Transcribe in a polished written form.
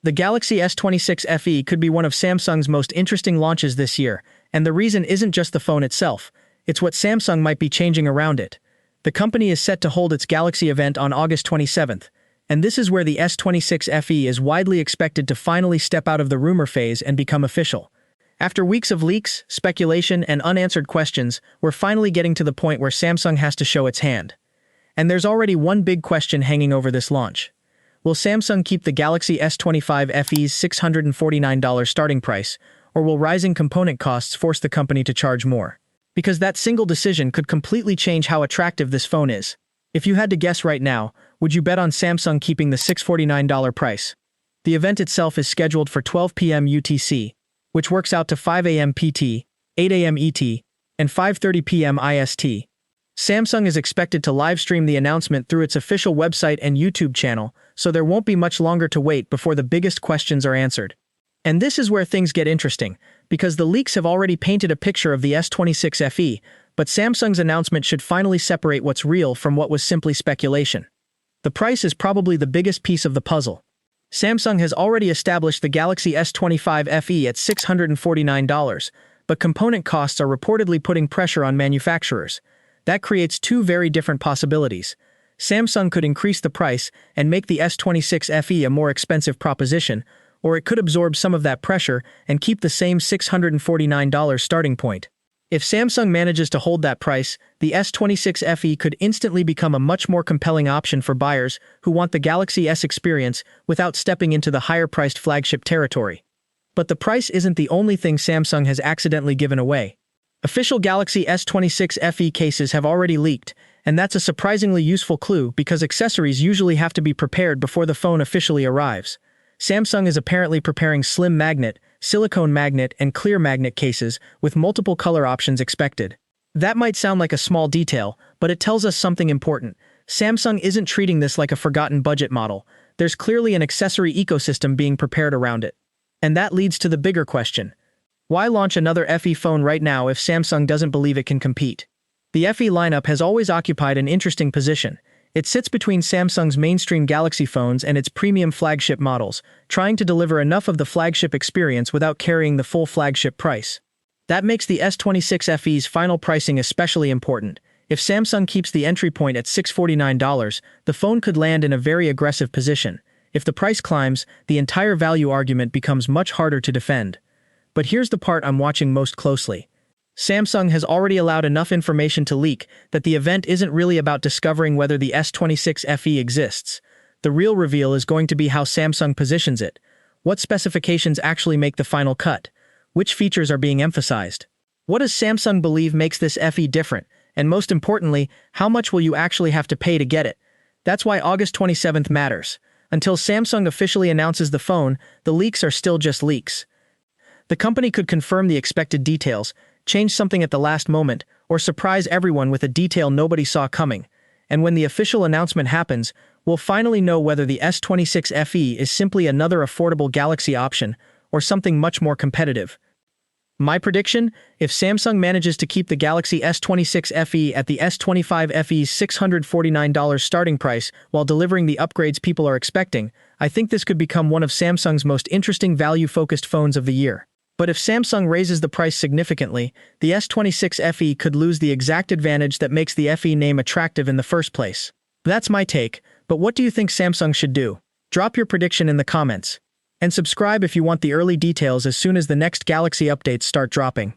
The Galaxy S26 FE could be one of Samsung's most interesting launches this year, and the reason isn't just the phone itself, it's what Samsung might be changing around it. The company is set to hold its Galaxy event on August 27th, and this is where the S26 FE is widely expected to finally step out of the rumor phase and become official. After weeks of leaks, speculation, and unanswered questions, we're finally getting to the point where Samsung has to show its hand. And there's already one big question hanging over this launch. Will Samsung keep the Galaxy S25 FE's $649 starting price, or will rising component costs force the company to charge more? Because that single decision could completely change how attractive this phone is. If you had to guess right now, would you bet on Samsung keeping the $649 price? The event itself is scheduled for 12 p.m. UTC, which works out to 5 a.m. PT, 8 a.m. ET, and 5:30 p.m. IST. Samsung is expected to livestream the announcement through its official website and YouTube channel, so there won't be much longer to wait before the biggest questions are answered. And this is where things get interesting, because the leaks have already painted a picture of the S26 FE, but Samsung's announcement should finally separate what's real from what was simply speculation. The price is probably the biggest piece of the puzzle. Samsung has already established the Galaxy S25 FE at $649, but component costs are reportedly putting pressure on manufacturers. That creates two very different possibilities. Samsung could increase the price and make the S26 FE a more expensive proposition, or it could absorb some of that pressure and keep the same $649 starting point. If Samsung manages to hold that price, the S26 FE could instantly become a much more compelling option for buyers who want the Galaxy S experience without stepping into the higher-priced flagship territory. But the price isn't the only thing Samsung has accidentally given away. Official Galaxy S26 FE cases have already leaked, and that's a surprisingly useful clue because accessories usually have to be prepared before the phone officially arrives. Samsung is apparently preparing slim magnet, silicone magnet, and clear magnet cases with multiple color options expected. That might sound like a small detail, but it tells us something important. Samsung isn't treating this like a forgotten budget model. There's clearly an accessory ecosystem being prepared around it. And that leads to the bigger question. Why launch another FE phone right now if Samsung doesn't believe it can compete? The FE lineup has always occupied an interesting position. It sits between Samsung's mainstream Galaxy phones and its premium flagship models, trying to deliver enough of the flagship experience without carrying the full flagship price. That makes the S26 FE's final pricing especially important. If Samsung keeps the entry point at $649, the phone could land in a very aggressive position. If the price climbs, the entire value argument becomes much harder to defend. But here's the part I'm watching most closely. Samsung has already allowed enough information to leak that the event isn't really about discovering whether the S26 FE exists. The real reveal is going to be how Samsung positions it. What specifications actually make the final cut? Which features are being emphasized? What does Samsung believe makes this FE different? And most importantly, how much will you actually have to pay to get it? That's why August 27th matters. Until Samsung officially announces the phone, the leaks are still just leaks. The company could confirm the expected details, change something at the last moment, or surprise everyone with a detail nobody saw coming. And when the official announcement happens, we'll finally know whether the S26 FE is simply another affordable Galaxy option or something much more competitive. My prediction? If Samsung manages to keep the Galaxy S26 FE at the S25 FE's $649 starting price while delivering the upgrades people are expecting, I think this could become one of Samsung's most interesting value-focused phones of the year. But if Samsung raises the price significantly, the S26 FE could lose the exact advantage that makes the FE name attractive in the first place. That's my take, but what do you think Samsung should do? Drop your prediction in the comments. And subscribe if you want the early details as soon as the next Galaxy updates start dropping.